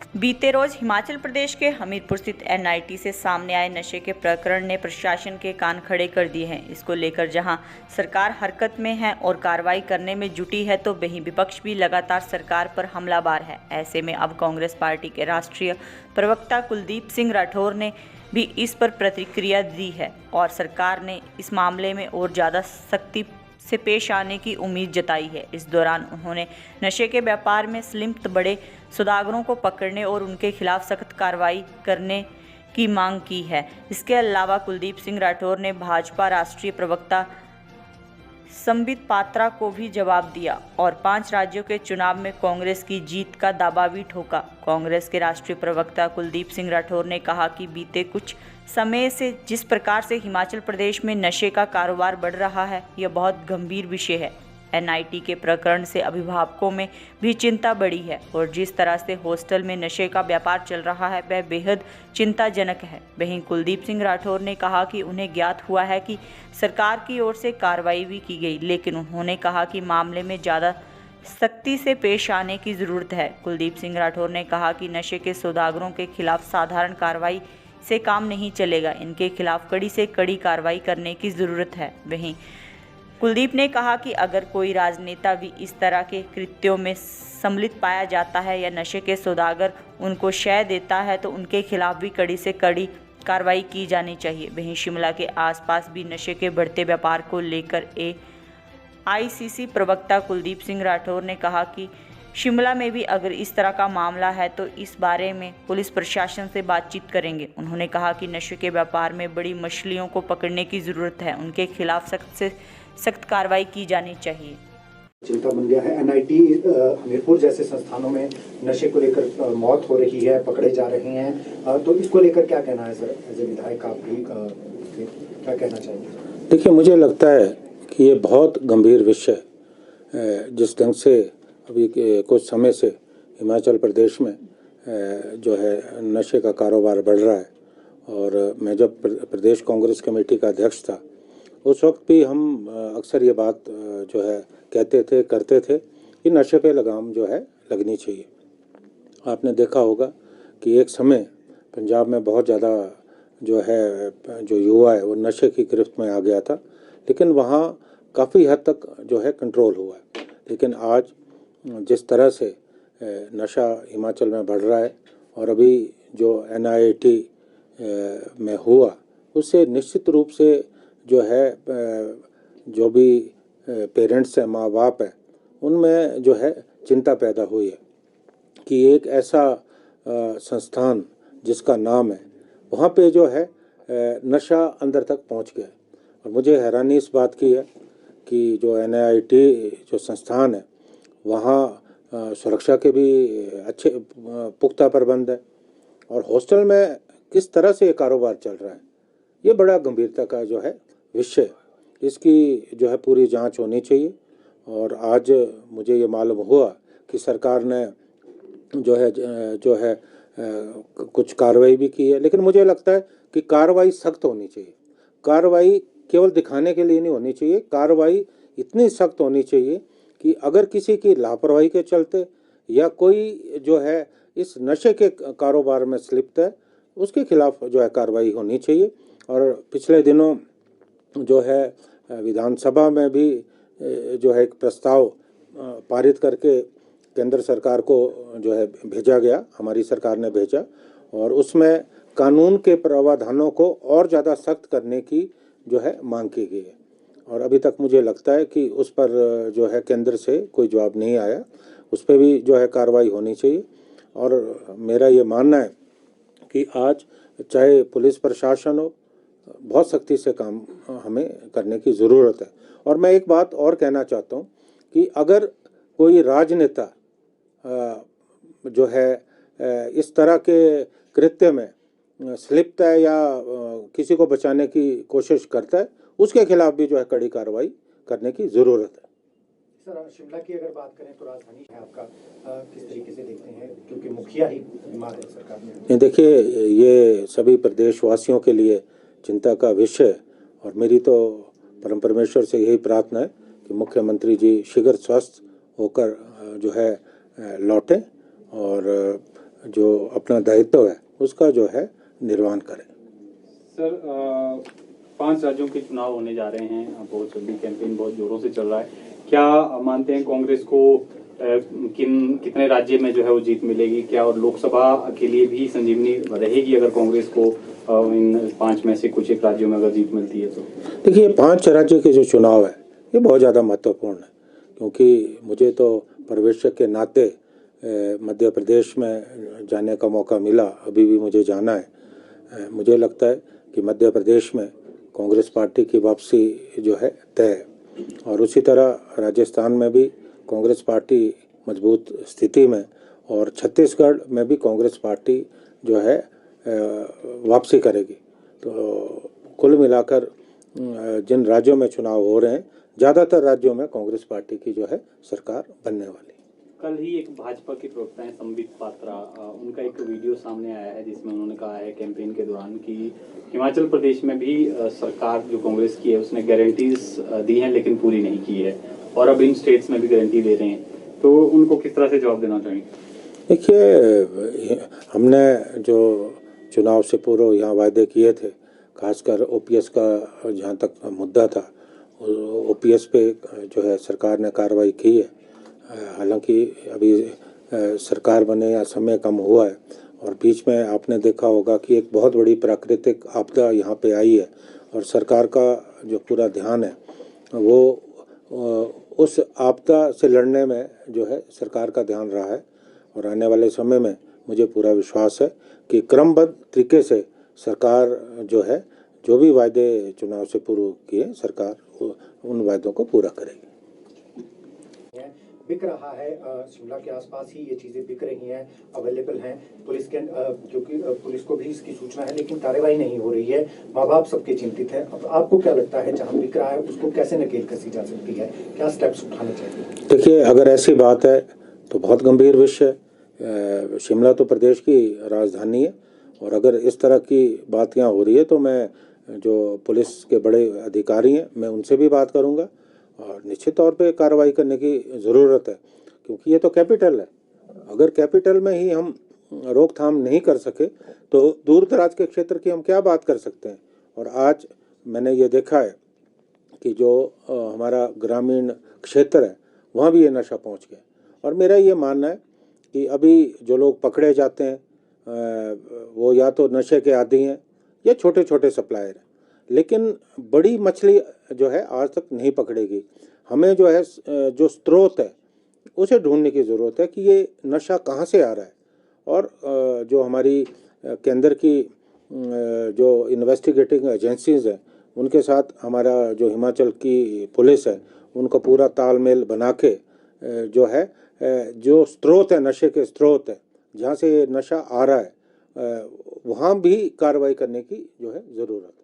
बीते रोज हिमाचल प्रदेश के हमीरपुर स्थित एनआईटी से सामने आए नशे के प्रकरण ने प्रशासन के कान खड़े कर दिए हैं। इसको लेकर जहां सरकार हरकत में है और कार्रवाई करने में जुटी है, तो वहीं विपक्ष भी लगातार सरकार पर हमलावर है। ऐसे में अब कांग्रेस पार्टी के राष्ट्रीय प्रवक्ता कुलदीप सिंह राठौर ने भी इस पर प्रतिक्रिया दी है और सरकार ने इस मामले में और ज़्यादा सख्ती से पेश आने की उम्मीद जताई है। इस दौरान उन्होंने नशे के व्यापार में संलिप्त बड़े सौदागरों को पकड़ने और उनके खिलाफ सख्त कार्रवाई करने की मांग की है। इसके अलावा कुलदीप सिंह राठौर ने भाजपा राष्ट्रीय प्रवक्ता संबित पात्रा को भी जवाब दिया और 5 राज्यों के चुनाव में कांग्रेस की जीत का दावा भी ठोका। कांग्रेस के राष्ट्रीय प्रवक्ता कुलदीप सिंह राठौर ने कहा कि बीते कुछ समय से जिस प्रकार से हिमाचल प्रदेश में नशे का कारोबार बढ़ रहा है, यह बहुत गंभीर विषय है। एनआईटी के प्रकरण से अभिभावकों में भी चिंता बढ़ी है और जिस तरह से हॉस्टल में नशे का व्यापार चल रहा है, वह बेहद चिंताजनक है। वहीं कुलदीप सिंह राठौर ने कहा कि उन्हें ज्ञात हुआ है कि सरकार की ओर से कार्रवाई भी की गई, लेकिन उन्होंने कहा कि मामले में ज़्यादा सख्ती से पेश आने की ज़रूरत है। कुलदीप सिंह राठौर ने कहा कि नशे के सौदागरों के खिलाफ साधारण कार्रवाई से काम नहीं चलेगा, इनके खिलाफ कड़ी से कड़ी कार्रवाई करने की ज़रूरत है। वहीं कुलदीप ने कहा कि अगर कोई राजनेता भी इस तरह के कृत्यों में सम्मिलित पाया जाता है या नशे के सौदागर उनको शय देता है, तो उनके खिलाफ भी कड़ी से कड़ी कार्रवाई की जानी चाहिए। वहीं शिमला के आसपास भी नशे के बढ़ते व्यापार को लेकर AICC प्रवक्ता कुलदीप सिंह राठौर ने कहा कि शिमला में भी अगर इस तरह का मामला है तो इस बारे में पुलिस प्रशासन से बातचीत करेंगे। उन्होंने कहा कि नशे के व्यापार में बड़ी मछलियों को पकड़ने की ज़रूरत है, उनके खिलाफ सख्त से सख्त कार्रवाई की जानी चाहिए। चिंता बन गया है। एनआईटी हमीरपुर जैसे संस्थानों में नशे को लेकर मौत हो रही है, पकड़े जा रहे हैं, तो इसको लेकर क्या कहना है सर? एज ए विधायक आप भी क्या कहना चाहेंगे? देखिए, मुझे लगता है कि ये बहुत गंभीर विषय जिस ढंग से अभी कुछ समय से हिमाचल प्रदेश में जो है नशे का कारोबार बढ़ रहा है, और मैं जब प्रदेश कांग्रेस कमेटी का अध्यक्ष था उस वक्त भी हम अक्सर ये बात जो है कहते थे, करते थे कि नशे पे लगाम जो है लगनी चाहिए। आपने देखा होगा कि एक समय पंजाब में बहुत ज़्यादा जो युवा है वो नशे की गिरफ्त में आ गया था, लेकिन वहाँ काफ़ी हद तक जो है कंट्रोल हुआ है। लेकिन आज जिस तरह से नशा हिमाचल में बढ़ रहा है और अभी जो NIT में हुआ, उससे निश्चित रूप से जो है जो भी पेरेंट्स हैं, माँ बाप हैं, उनमें जो है चिंता पैदा हुई है कि एक ऐसा संस्थान जिसका नाम है, वहाँ पे जो है नशा अंदर तक पहुँच गया। और मुझे हैरानी इस बात की है कि जो NIT जो संस्थान है वहाँ सुरक्षा के भी अच्छे पुख्ता प्रबंध है, और हॉस्टल में किस तरह से ये कारोबार चल रहा है, ये बड़ा गंभीरता का जो है विषय, इसकी जो है पूरी जांच होनी चाहिए। और आज मुझे ये मालूम हुआ कि सरकार ने जो है कुछ कार्रवाई भी की है, लेकिन मुझे लगता है कि कार्रवाई सख्त होनी चाहिए। कार्रवाई केवल दिखाने के लिए नहीं होनी चाहिए, कार्रवाई इतनी सख्त होनी चाहिए कि अगर किसी की लापरवाही के चलते या कोई जो है इस नशे के कारोबार में संलिप्त है, उसके खिलाफ जो है कार्रवाई होनी चाहिए। और पिछले दिनों जो है विधानसभा में भी जो है एक प्रस्ताव पारित करके केंद्र सरकार को जो है भेजा गया, हमारी सरकार ने भेजा, और उसमें कानून के प्रावधानों को और ज़्यादा सख्त करने की जो है मांग की गई है। और अभी तक मुझे लगता है कि उस पर जो है केंद्र से कोई जवाब नहीं आया, उस पर भी जो है कार्रवाई होनी चाहिए। और मेरा ये मानना है कि आज चाहे पुलिस प्रशासन हो, बहुत सख्ती से काम हमें करने की ज़रूरत है। और मैं एक बात और कहना चाहता हूँ कि अगर कोई राजनेता जो है इस तरह के कृत्य में संलिप्त है या किसी को बचाने की कोशिश करता है, उसके खिलाफ भी जो है कड़ी कार्रवाई करने की ज़रूरत है। सर, शिमला की अगर बात करें तो राजधानी है आपका, किस तरीके से देखते हैं, क्योंकि मुखिया ही बीमार है सरकार में? देखिए, ये सभी प्रदेशवासियों के लिए चिंता का विषय है, और मेरी तो परम परमेश्वर से यही प्रार्थना है कि मुख्यमंत्री जी शीघ्र स्वस्थ होकर जो है लौटें और जो अपना दायित्व है उसका जो है निर्वहन करें। सर 5 राज्यों के चुनाव होने जा रहे हैं, बहुत जल्दी कैंपेन बहुत जोरों से चल रहा है। क्या मानते हैं कांग्रेस को कितने राज्य में जो है वो जीत मिलेगी क्या, और लोकसभा के लिए भी संजीवनी रहेगी अगर कांग्रेस को इन 5 में से कुछ एक राज्यों में अगर जीत मिलती है तो? देखिए 5 राज्यों के जो चुनाव है ये बहुत ज़्यादा महत्वपूर्ण है, क्योंकि मुझे तो पर्यवेक्षक के नाते मध्य प्रदेश में जाने का मौका मिला, अभी भी मुझे जाना है। मुझे लगता है कि मध्य प्रदेश में कांग्रेस पार्टी की वापसी जो है तय है, और उसी तरह राजस्थान में भी कांग्रेस पार्टी मजबूत स्थिति में, और छत्तीसगढ़ में भी कांग्रेस पार्टी जो है वापसी करेगी। तो कुल मिलाकर जिन राज्यों में चुनाव हो रहे हैं, ज़्यादातर राज्यों में कांग्रेस पार्टी की जो है सरकार बनने वाली। कल ही एक भाजपा के प्रवक्ता हैं संबित पात्रा, उनका एक वीडियो सामने आया है जिसमें उन्होंने कहा है कैंपेन के दौरान कि हिमाचल प्रदेश में भी सरकार जो कांग्रेस की है उसने गारंटीज दी हैं लेकिन पूरी नहीं की है, और अब इन स्टेट्स में भी गारंटी दे रहे हैं, तो उनको किस तरह से जवाब देना चाहेंगे? देखिए हमने जो चुनाव से पूर्व यहाँ वायदे किए थे, खासकर ओपीएस का जहाँ तक मुद्दा था, ओपीएस पे जो है सरकार ने कार्रवाई की है। हालांकि अभी सरकार बने या समय कम हुआ है, और बीच में आपने देखा होगा कि एक बहुत बड़ी प्राकृतिक आपदा यहाँ पे आई है, और सरकार का जो पूरा ध्यान है वो उस आपदा से लड़ने में जो है सरकार का ध्यान रहा है। और आने वाले समय में मुझे पूरा विश्वास है कि क्रमबद्ध तरीके से सरकार जो है जो भी वायदे चुनाव से पूर्व किए, सरकार उन वायदों को पूरा करेगी। बिक रहा है, शिमला के आसपास ही ये चीज़ें बिक रही हैं, अवेलेबल हैं पुलिस के, क्योंकि पुलिस को भी इसकी सूचना है लेकिन कार्रवाई नहीं हो रही है। माँ बाप सबके चिंतित हैं। अब आपको क्या लगता है जहाँ बिक रहा है उसको कैसे नकेल कसी जा सकती है, क्या स्टेप्स उठाने चाहिए? देखिए अगर ऐसी बात है तो बहुत गंभीर विषय है। शिमला तो प्रदेश की राजधानी है, और अगर इस तरह की बात यहाँ हो रही है तो मैं जो पुलिस के बड़े अधिकारी हैं मैं उनसे भी बात करूँगा, और निश्चित तौर पे कार्रवाई करने की ज़रूरत है, क्योंकि ये तो कैपिटल है। अगर कैपिटल में ही हम रोकथाम नहीं कर सके तो दूर दराज के क्षेत्र की हम क्या बात कर सकते हैं। और आज मैंने ये देखा है कि जो हमारा ग्रामीण क्षेत्र है वहाँ भी ये नशा पहुँच गया। और मेरा ये मानना है कि अभी जो लोग पकड़े जाते हैं वो या तो नशे के आदी हैं या छोटे छोटे सप्लायर हैं, लेकिन बड़ी मछली जो है आज तक नहीं पकड़ेगी। हमें जो है जो स्रोत है उसे ढूंढने की ज़रूरत है कि ये नशा कहाँ से आ रहा है, और जो हमारी केंद्र की जो इन्वेस्टिगेटिंग एजेंसीज़ हैं उनके साथ हमारा जो हिमाचल की पुलिस है उनका पूरा तालमेल बना के जो है जो स्रोत है, नशे के स्रोत है जहाँ से नशा आ रहा है, वहाँ भी कार्रवाई करने की जो है ज़रूरत है।